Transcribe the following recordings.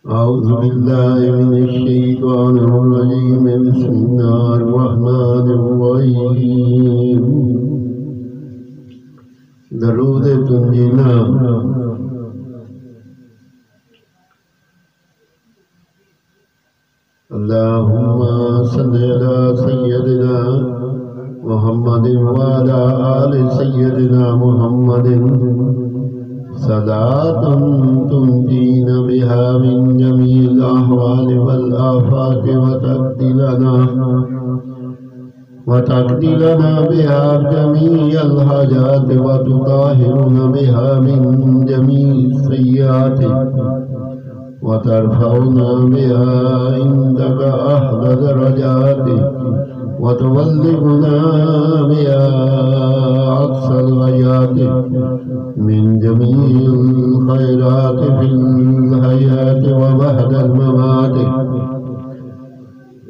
أعوذ بالله من الشيطان الرجيم بسم الله الرحمن الرحيم درود تنجينا اللهم صل على سيدنا محمد وعلى آل سيدنا محمد صلاة تنجينا بها من جميع الأحوال والآفات وتقضي لنا بها جميع الحاجات وتطهرنا بها من جميع السيئات وترفعنا بها عندك أحلى درجات وتبلغنا بها أقصى الغايات من جميع الخيرات في الحياة وبعد الممات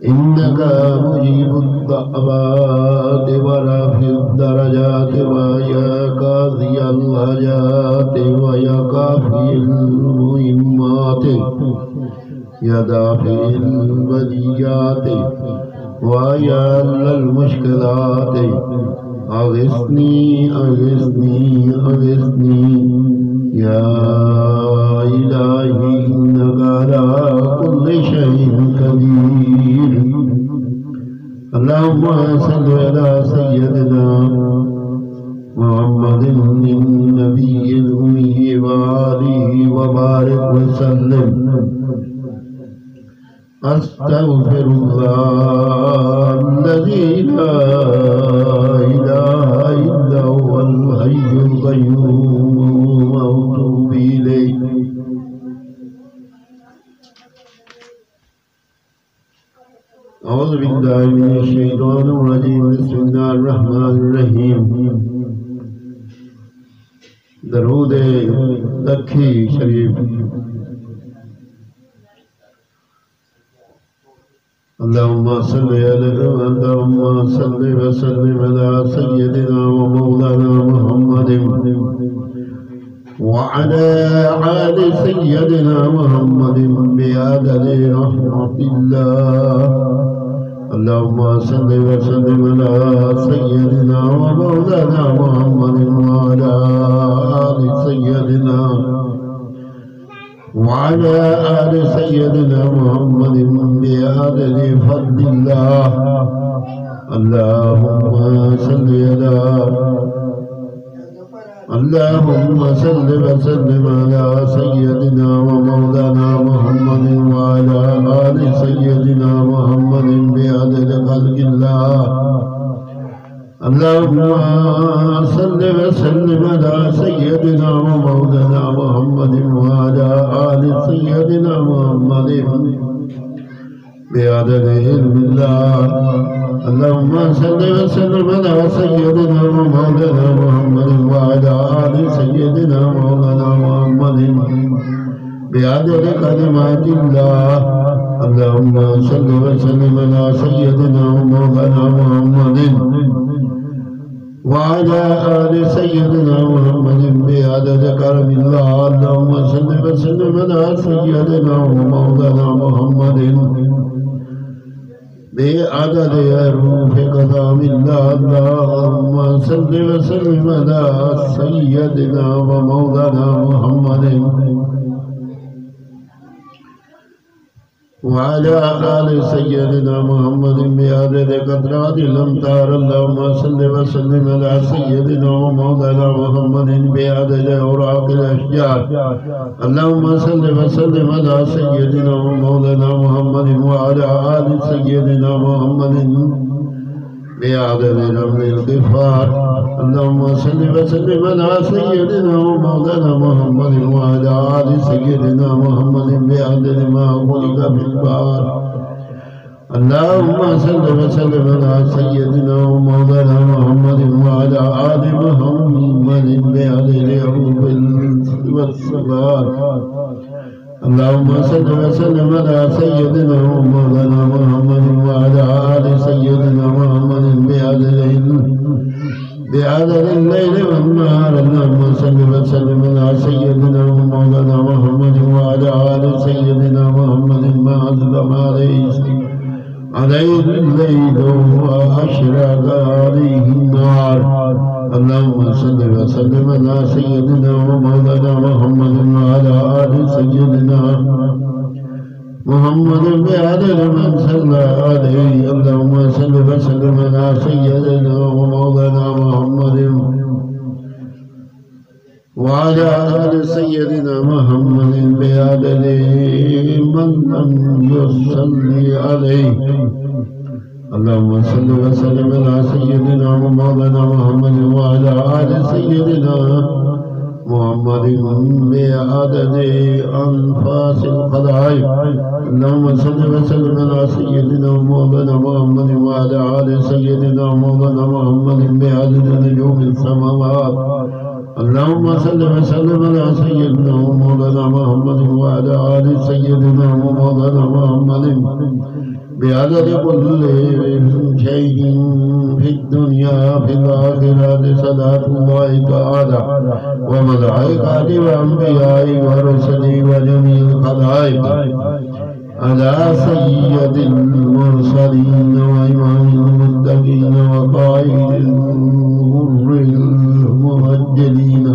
إنك مجيب الدعوات ورافع الدرجات ويا قاضي الحاجات ويا كافي المهمات يا دافع البليات ويا المشكلات أغثني أغثني أغثني يا إلهي إنك على كل شيء قدير اللهم صل على سيدنا محمد النبي الأمي وآله وبارك وسلم أستغفر الله الذي لا إله إلا هو الحي القيوم وأتوب إليه أعوذ بالله من الشيطان الرجيم بسم الله الرحمن الرحيم درود تکھی شریف اللهم صل وسلم على سيدنا ومولانا محمد وعلى آل سيدنا محمد بعدد رحمة الله اللهم صل وسلم على سيدنا ومولانا محمد وعلى آل سيدنا محمد بعدد فضل الله اللهم صل وسلم على سيدنا ومولانا محمد وعلى آل سيدنا محمد بعدد خلق الله اللهم صل وسلم على سيدنا ومولانا محمد وعلى آل سيدنا محمد بعدد علم الله اللهم صل وسلم على سيدنا ومولانا محمد وعلى آل سيدنا مولانا محمد بعدد كلمات الله اللهم صل وسلم على سيدنا ومولانا محمد وعلى آل سيدنا محمد بعدد كرم الله اللهم صل وسلم على سيدنا ومولانا محمد بعدد حروف كلام الله اللهم صل وسلم على سيدنا ومولانا محمد وعلى آل سيدنا محمد بعدد قطرات الأمطار اللهم صل وسلم على سيدنا ومولانا محمد بعدد أوراق الأشجار اللهم صل وسلم على سيدنا ومولانا محمد وعلى آل سيدنا محمد بعدد رمل الغفار اللهم صل وسلم على سيدنا ومولانا محمد وعلى آل سيدنا محمد بعدد ما خلق في البحر اللهم صل وسلم على سيدنا ومولانا محمد وعلى آل محمد بعدد حروف والصغار اللهم صل وسلم على سيدنا ومولانا محمد وعلى آل سيدنا محمد بعدد بعدد الليل والنهار اللهم صل وسلم على سيدنا ومولانا محمد وعلى آل سيدنا محمد ما أظلم عليه الليل وأشرق عليه النهار اللهم صل وسلم على سيدنا ومولانا محمد وعلى آل سيدنا محمد بعدد من صلى عليه اللهم صل وسلم على سيدنا ومولانا محمد وعلى آل سيدنا محمد بعدد من لم يصلي عليه اللهم صل وسلم على سيدنا ومولانا محمد وعلى آل سيدنا محمد بعدد أنفاس الخلائق اللهم صل وسلم على سيدنا ومولانا محمد وعلى آل سيدنا مولانا محمد بعدد نجوم السماوات اللهم صل وسلم على سيدنا ومولانا محمد وعلى آل سيدنا ومولانا محمد بعدد كل شيء في الدنيا في الآخرة صلاة الله تعالى وملائكته وأنبيائه ورسله وجميع الخلائق على سيد المرسلين وإمام المتقين وقائد الغر المهجلين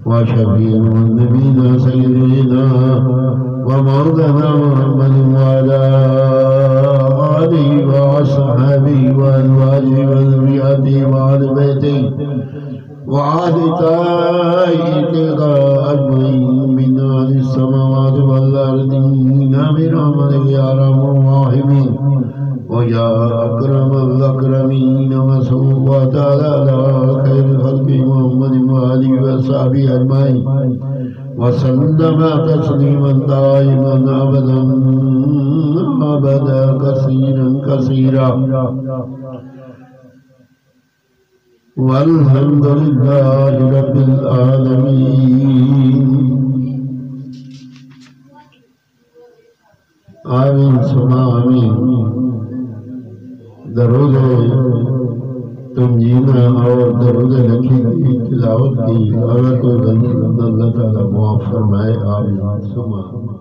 وشفيع النبينا سيدنا ومولانا محمد وعلى آله وأصحابه وأزواجه وذريته وآل بيته وآل طائفته أجمعين من أهل السماوات والأرضين برحمتك يا أرحم الراحمين ويا أكرم الأكرمين وصلى تعالى على خير خلق محمد وآله وصحبه أجمعين وسلم تسليما دائما أبدا كثيرا والحمد لله رب العالمين آمين ثم آمين درود تنجینا اور درود لکھی کی تلاوت کی اگر کوئی غلطی اللہ تعالی معاف فرمائے آمین ثم آمین